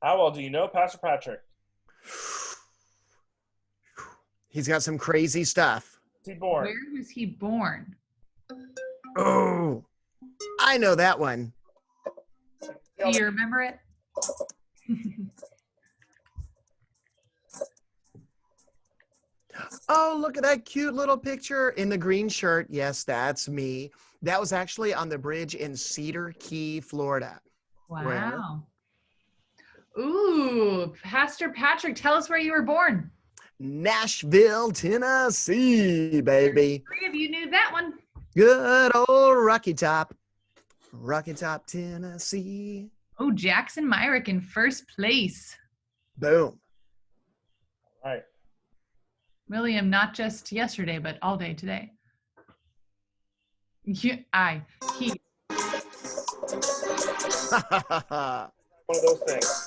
How well do you know Pastor Patrick? He's got some crazy stuff. Is he born? Where was he born? Oh, I know that one. Do you remember it? Oh, look at that cute little picture in the green shirt. Yes, that's me. That was actually on the bridge in Cedar Key, Florida. Where? Wow. Ooh, Pastor Patrick, tell us where you were born. Nashville, Tennessee, baby. 3 of you knew that one. Good old Rocky Top, Tennessee. Oh, Jackson Myrick in first place. Boom. All right. William, not just yesterday, but all day today. He. One of those things.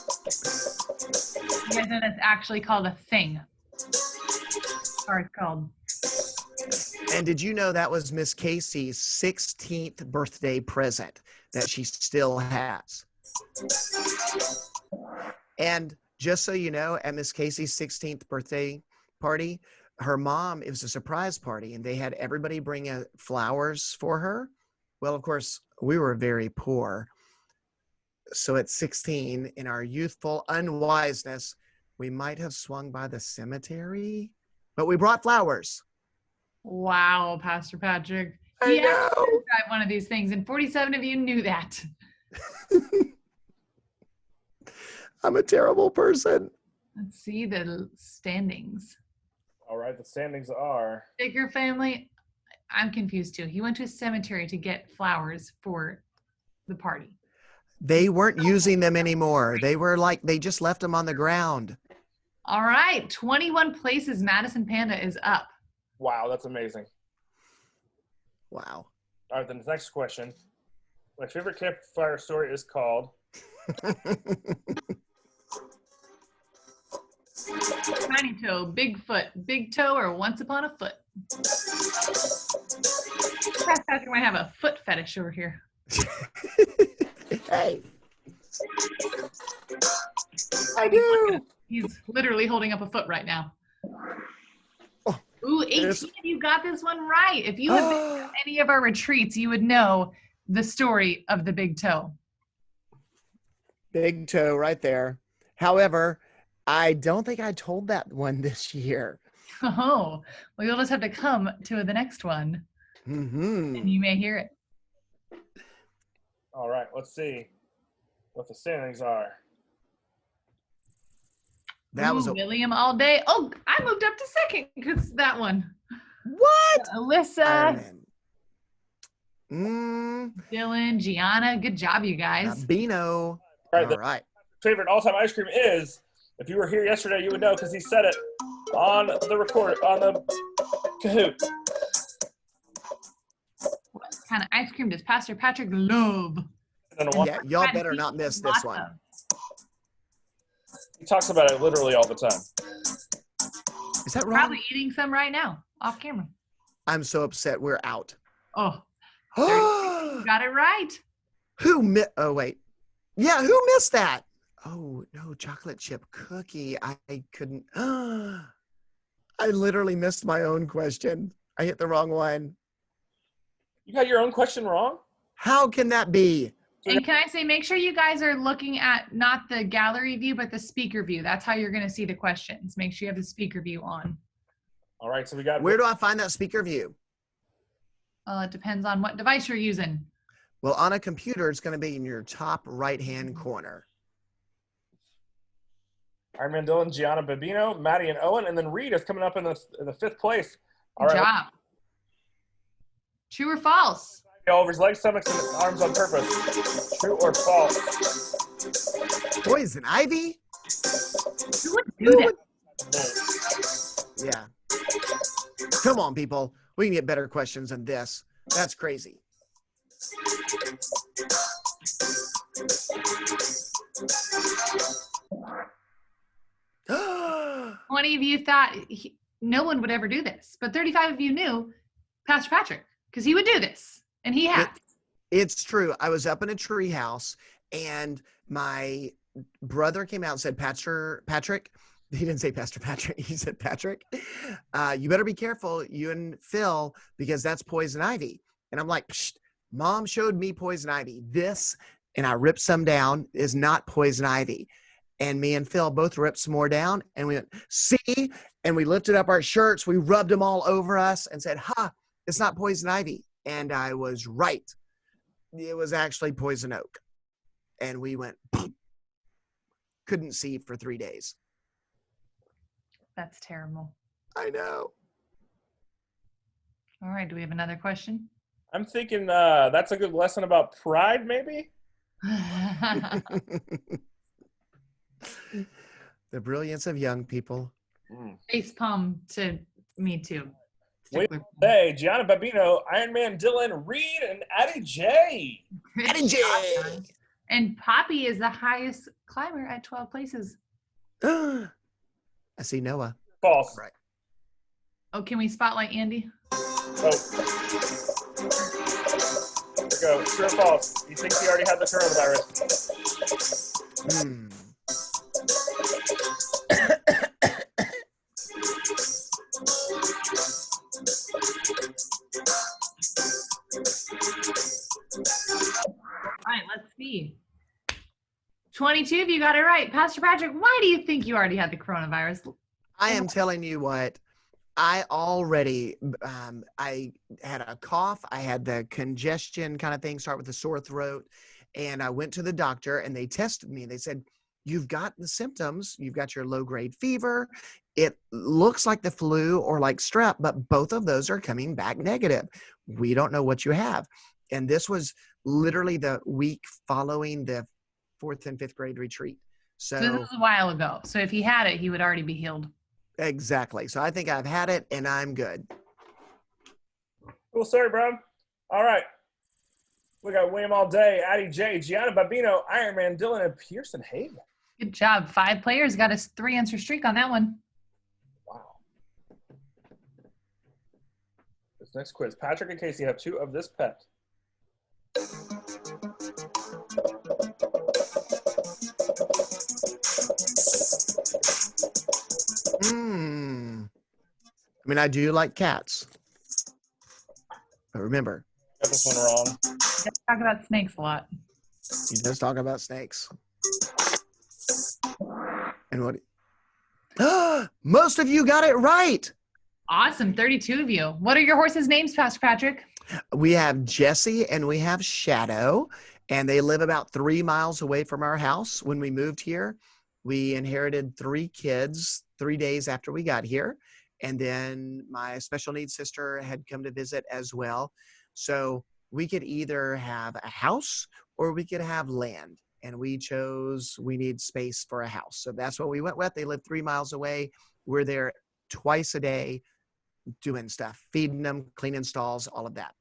You guys know that's actually called a thing. Or it's called. And did you know that was Miss Casey's 16th birthday present that she still has? And just so you know, at Miss Casey's 16th birthday party, her mom, it was a surprise party, and they had everybody bring flowers for her. Well, of course, we were very poor. So at 16, in our youthful unwiseness, we might have swung by the cemetery, but we brought flowers. Wow, Pastor Patrick. I He actually know. described one of these things, and 47 of you knew that. I'm a terrible person. Let's see the standings. All right, the standings are. Baker family, I'm confused too. He went to a cemetery to get flowers for the party. They weren't using them anymore. They were like, they just left them on the ground. All right, 21 places. Madison Panda is up. Wow, that's amazing. Wow. All right, then the next question. My favorite campfire story is called. Tiny toe, big foot, big toe, or once upon a foot. Pastor Patrick might have a foot fetish over here. Hey. I do. He's literally holding up a foot right now. Oh, Ooh, 18 of you got this one right. If you had been to any of our retreats, you would know the story of the big toe. Big toe right there. However, I don't think I told that one this year. Oh, well, you'll just have to come to the next one, and you may hear it. All right, let's see what the standings are. That was William all day. Oh, I moved up to second because that one. What? Alyssa, Iron Man. Dylan, Gianna. Good job, you guys. Bino. All All right. Favorite all-time ice cream is, if you were here yesterday, you would know because he said it on the record, on the Kahoot. What kind of ice cream does Pastor Patrick love? Yeah, y'all better not miss this one. He talks about it literally all the time. Is that wrong? Probably eating some right now, off camera. I'm so upset we're out. Oh, you got it right. Oh, wait. Yeah, who missed that? Oh, no, chocolate chip cookie. I couldn't. I literally missed my own question. I hit the wrong one. You got your own question wrong? How can that be? And can I say, make sure you guys are looking at not the gallery view, but the speaker view. That's how you're going to see the questions. Make sure you have the speaker view on. All right, so we got. Where do I find that speaker view? It depends on what device you're using. Well, on a computer, it's going to be in your top right-hand corner. Iron Man, Dylan, Gianna, Babino, Maddie, and Owen, and then Reed is coming up in the fifth place. All Good right. job. True or false? Over his legs, stomachs, and arms on purpose. True or false? Poison ivy? Who would do that? Yeah. Come on, people. We can get better questions than this. That's crazy. Twenty of you thought no one would ever do this, but 35 of you knew Pastor Patrick because he would do this, and he has. It's true. I was up in a tree house, and my brother came out and said, Patrick, he didn't say Pastor Patrick. He said, Patrick, you better be careful, you and Phil, because that's poison ivy. And I'm like, psst, Mom showed me poison ivy. This, and I ripped some down, is not poison ivy. And me and Phil both ripped some more down, and we went, see? And we lifted up our shirts. We rubbed them all over us and said, it's not poison ivy. And I was right. It was actually poison oak. And we went, couldn't see for 3 days. That's terrible. I know. All right. Do we have another question? I'm thinking that's a good lesson about pride, maybe? The brilliance of young people. Face palm to me too. Wait, hey, Gianna Babino, Iron Man Dylan, Reed, and Addie J. Addie J. And Poppy is the highest climber at 12 places. I see Noah. False. Right. Oh, can we spotlight Andy? Oh. There we go. True or false? He thinks he already had the coronavirus. All right, let's see. 22 of you got it right. Pastor Patrick, why do you think you already had the coronavirus? I am telling you what, I already, I had a cough. I had the congestion kind of thing, start with a sore throat. And I went to the doctor and they tested me. They said, you've got the symptoms. You've got your low grade fever. It looks like the flu or like strep, but both of those are coming back negative. We don't know what you have. And this was literally the week following the 4th and 5th grade retreat. So this was a while ago. So if he had it, he would already be healed. Exactly. So I think I've had it and I'm good. Cool story, bro. All right. We got William All Day, Addie J, Gianna Babino, Iron Man Dylan, and Pearson Hagen. Good job. 5 players got a 3-answer streak on that one. Wow. This next quiz. Patrick and Casey have 2 of this pet. I mean, I do like cats. But remember. Got this one wrong. Talk about snakes a lot. He does talk about snakes. And what? Most of you got it right. Awesome. 32 of you. What are your horses' names, Pastor Patrick? We have Jesse and we have Shadow, and they live about 3 miles away from our house. When we moved here, we inherited 3 kids 3 days after we got here. And then my special needs sister had come to visit as well. So we could either have a house or we could have land. And we chose, we need space for a house. So that's what we went with. They live 3 miles away. We're there twice a day doing stuff, feeding them, cleaning stalls, all of that.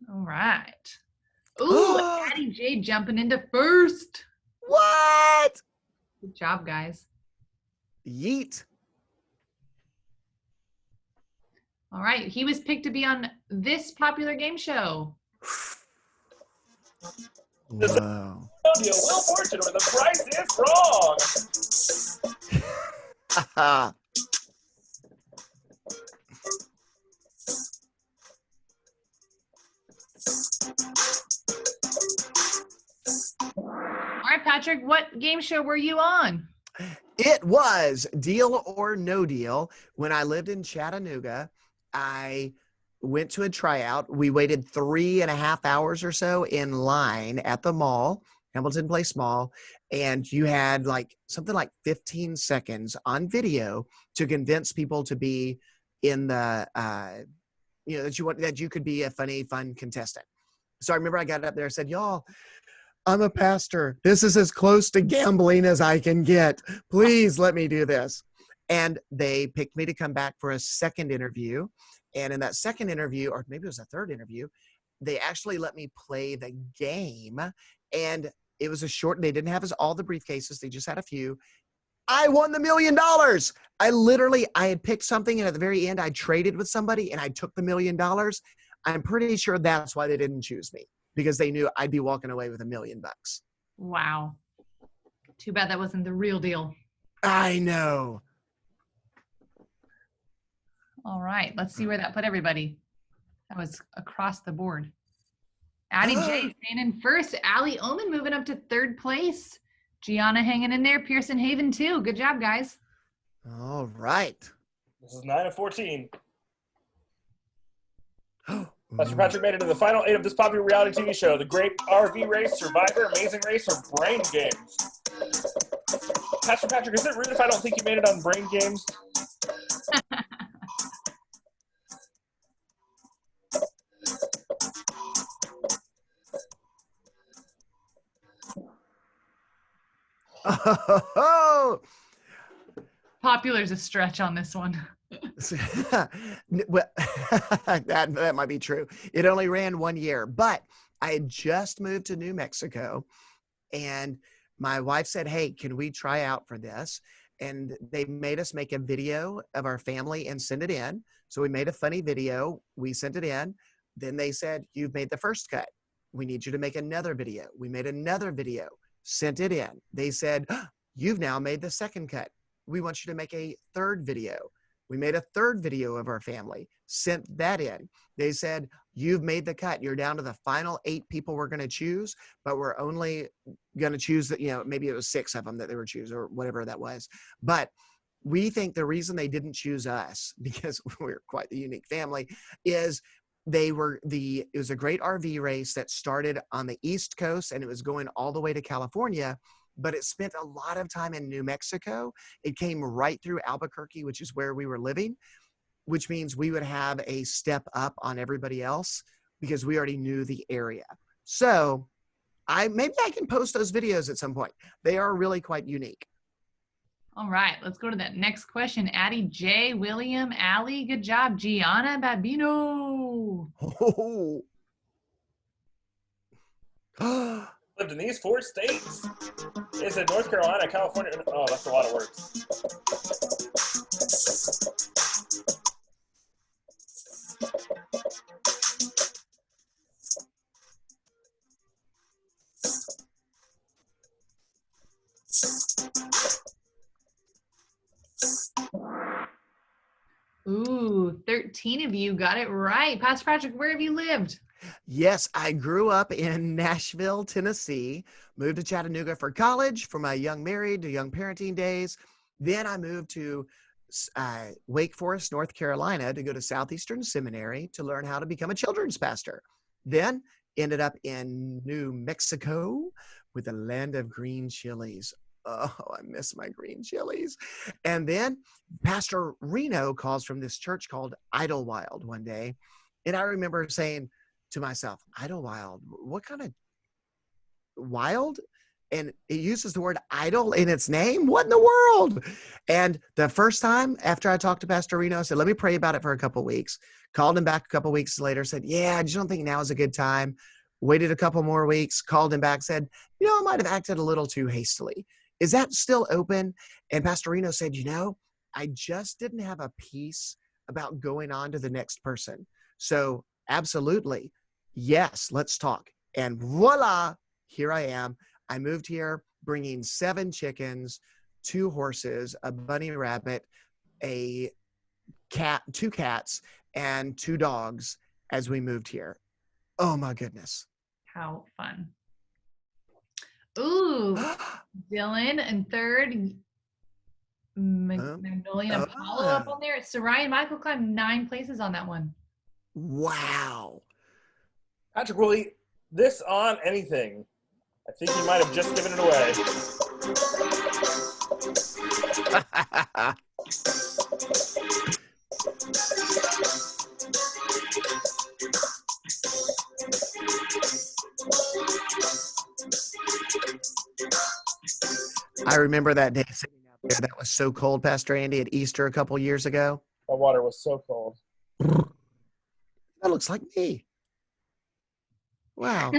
All right. Ooh, Addie J jumping into first. What? Good job, guys. Yeet. All right. He was picked to be on this popular game show. Whoa. Wheel Fortune, where the price is wrong. All right, Patrick, what game show were you on? It was Deal or No Deal. When I lived in Chattanooga, I went to a tryout. We waited 3.5 hours or so in line at the mall, Hamilton Place Mall, and you had like something like 15 seconds on video to convince people to be in the, that you could be a funny, fun contestant. So I remember I got up there and said, y'all, I'm a pastor. This is as close to gambling as I can get. Please let me do this. And they picked me to come back for a second interview. And in that second interview, or maybe it was a third interview, they actually let me play the game. And it was a short, they didn't have all the briefcases. They just had a few. I won the $1 million. I had picked something, and at the very end, I traded with somebody and I took the $1 million. I'm pretty sure that's why they didn't choose me, because they knew I'd be walking away with $1 million. Wow. Too bad that wasn't the real deal. I know. All right. Let's see where that put everybody. That was across the board. Addie J staying in first. Allie Oman moving up to third place. Gianna hanging in there. Pearson Haven too. Good job, guys. All right. This is 9 of 14. Pastor Patrick made it to the final 8 of this popular reality TV show: The Great RV Race, Survivor, Amazing Race, or Brain Games. Pastor Patrick, is it rude if I don't think you made it on Brain Games? Oh, Popular is a stretch on this one. well, that might be true. It only ran 1 year, but I had just moved to New Mexico, and my wife said, "Hey, can we try out for this?" And they made us make a video of our family and send it in. So we made a funny video. We sent it in. Then they said, "You've made the first cut. We need you to make another video." We made another video, sent it in. They said, "You've now made the second cut. We want you to make a third video." We made a third video of our family, sent that in. They said, "You've made the cut. You're down to the final 8 people we're going to choose, but we're only going to choose that, maybe it was 6 of them that they were choose or whatever that was." But we think the reason they didn't choose us, because we're quite the unique family, is it was a great RV race that started on the East Coast and it was going all the way to California, but it spent a lot of time in New Mexico. It came right through Albuquerque, which is where we were living, which means we would have a step up on everybody else because we already knew the area. So maybe I can post those videos at some point. They are really quite unique. All right, let's go to that next question. Addie J, William, Allie, good job. Gianna Babino. Oh. Lived in these 4 states. Is it North Carolina, California? Oh, that's a lot of words. Ooh, 13 of you got it right. Pastor Patrick, where have you lived? Yes, I grew up in Nashville, Tennessee, moved to Chattanooga for college for my young married to young parenting days. Then I moved to Wake Forest, North Carolina to go to Southeastern Seminary to learn how to become a children's pastor. Then ended up in New Mexico with the land of green chilies. Oh, I miss my green chilies. And then Pastor Reno calls from this church called Idlewild one day. And I remember saying to myself, Idlewild, what kind of wild? And it uses the word idol in its name. What in the world? And the first time after I talked to Pastor Reno, I said, let me pray about it for a couple of weeks. Called him back a couple of weeks later, said, yeah, I just don't think now is a good time. Waited a couple more weeks, called him back, said, I might have acted a little too hastily. Is that still open? And Pastor Reno said, I just didn't have a peace about going on to the next person. So absolutely, yes, let's talk. And voila, here I am. I moved here bringing 7 chickens, 2 horses, a bunny rabbit, a cat, 2 cats, and 2 dogs as we moved here. Oh my goodness. How fun. Ooh, Dylan and third, Magnolia Apollo up on there. So Ryan Michael climbed 9 places on that one. Wow. Patrick, will eat this on anything? I think he might have just given it away. I remember that day sitting out there that was so cold, Pastor Andy, at Easter a couple years ago. My water was so cold. That looks like me. Wow.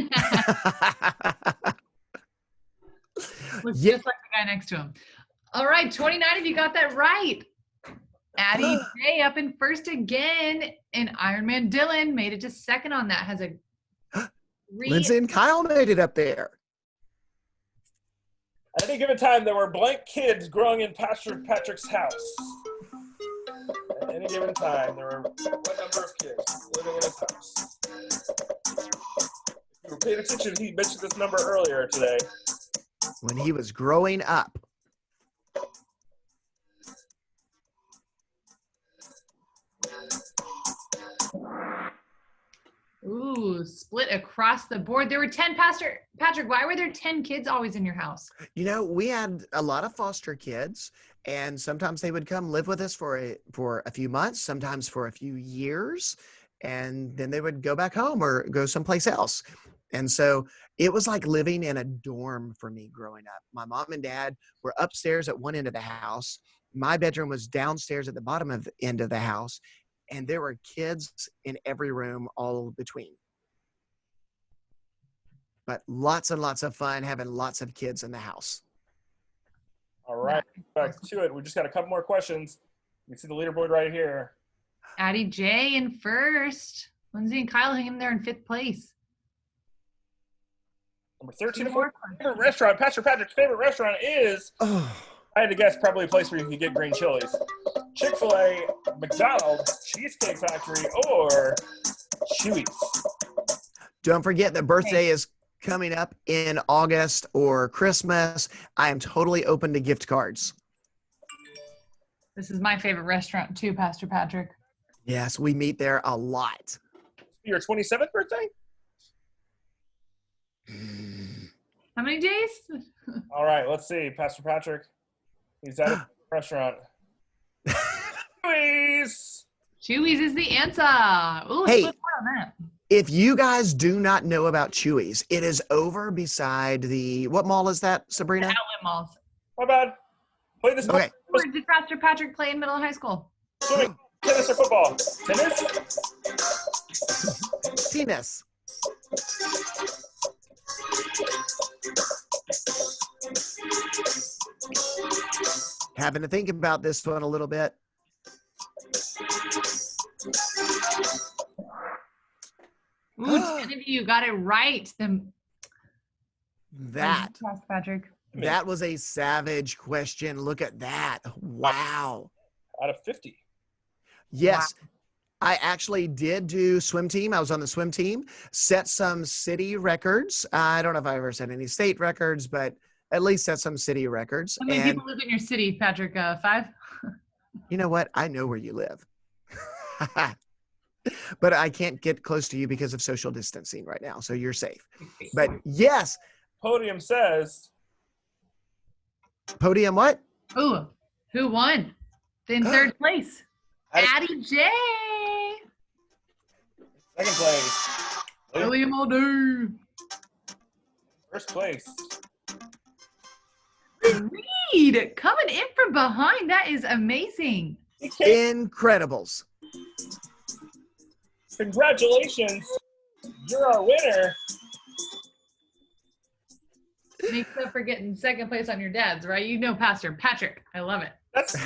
Looks just like the guy next to him. All right, 29 of you got that right. Addie J up in first again, and Ironman Dylan made it to second on that. Has a Lindsay and Kyle made it up there. At any given time, there were blank kids growing in Pastor Patrick's house. At any given time, there were what number of kids living in his house? If you were paying attention, he mentioned this number earlier today. When he was growing up. Ooh, split across the board. There were 10, Pastor Patrick. Why were there 10 kids always in your house? You know, we had a lot of foster kids, and sometimes they would come live with us for a few months, sometimes for a few years, and then they would go back home or go someplace else. And so it was like living in a dorm for me growing up. My mom and dad were upstairs at one end of the house. My bedroom was downstairs at the bottom of the end of the house, and there were kids in every room all between. But lots and lots of fun having lots of kids in the house. All right, back to it. We just got a couple more questions. You can see the leaderboard right here. Addie J in first. Lindsay and Kyle hanging there in 5th place. Number 13 favorite restaurant. Pastor Patrick's favorite restaurant is, I had to guess, probably a place where you could get green chilies. Chick-fil-A, McDonald's, Cheesecake Factory, or Chuy's. Don't forget that birthday is coming up in August or Christmas. I am totally open to gift cards. This is my favorite restaurant too, Pastor Patrick. Yes, we meet there a lot. Your 27th birthday? How many days? All right, let's see. Pastor Patrick, he's at a restaurant. Chuy's. Chuy's is the answer. Ooh, Hey. split on that. If you guys do not know about Chuy's, it is over beside what mall is that, Sabrina? Outlet malls. My bad. Play this. Okay. Where did Pastor Patrick play in middle and high school? Swimming, tennis, or football? Tennis? Tennis. Having to think about this one a little bit. Ooh, 10 of you got it right. That Pastor Patrick. was a savage question. Look at that. Wow. Out of 50. Yes. Wow. I actually did do swim team. I was on the swim team, set some city records. I don't know if I ever set any state records, but at least set some city records. How many people live in your city, Patrick? 5? You know what? I know where you live. But I can't get close to you because of social distancing right now, so you're safe. But yes. Podium says. Podium what? Ooh, who won? In 3rd place. Addie J. 2nd place. William Aldo. 1st place. Reed coming in from behind. That is amazing. Incredibles. Congratulations. You're our winner. Makes up for getting 2nd place on your dad's, right? You know Pastor Patrick. I love it. That's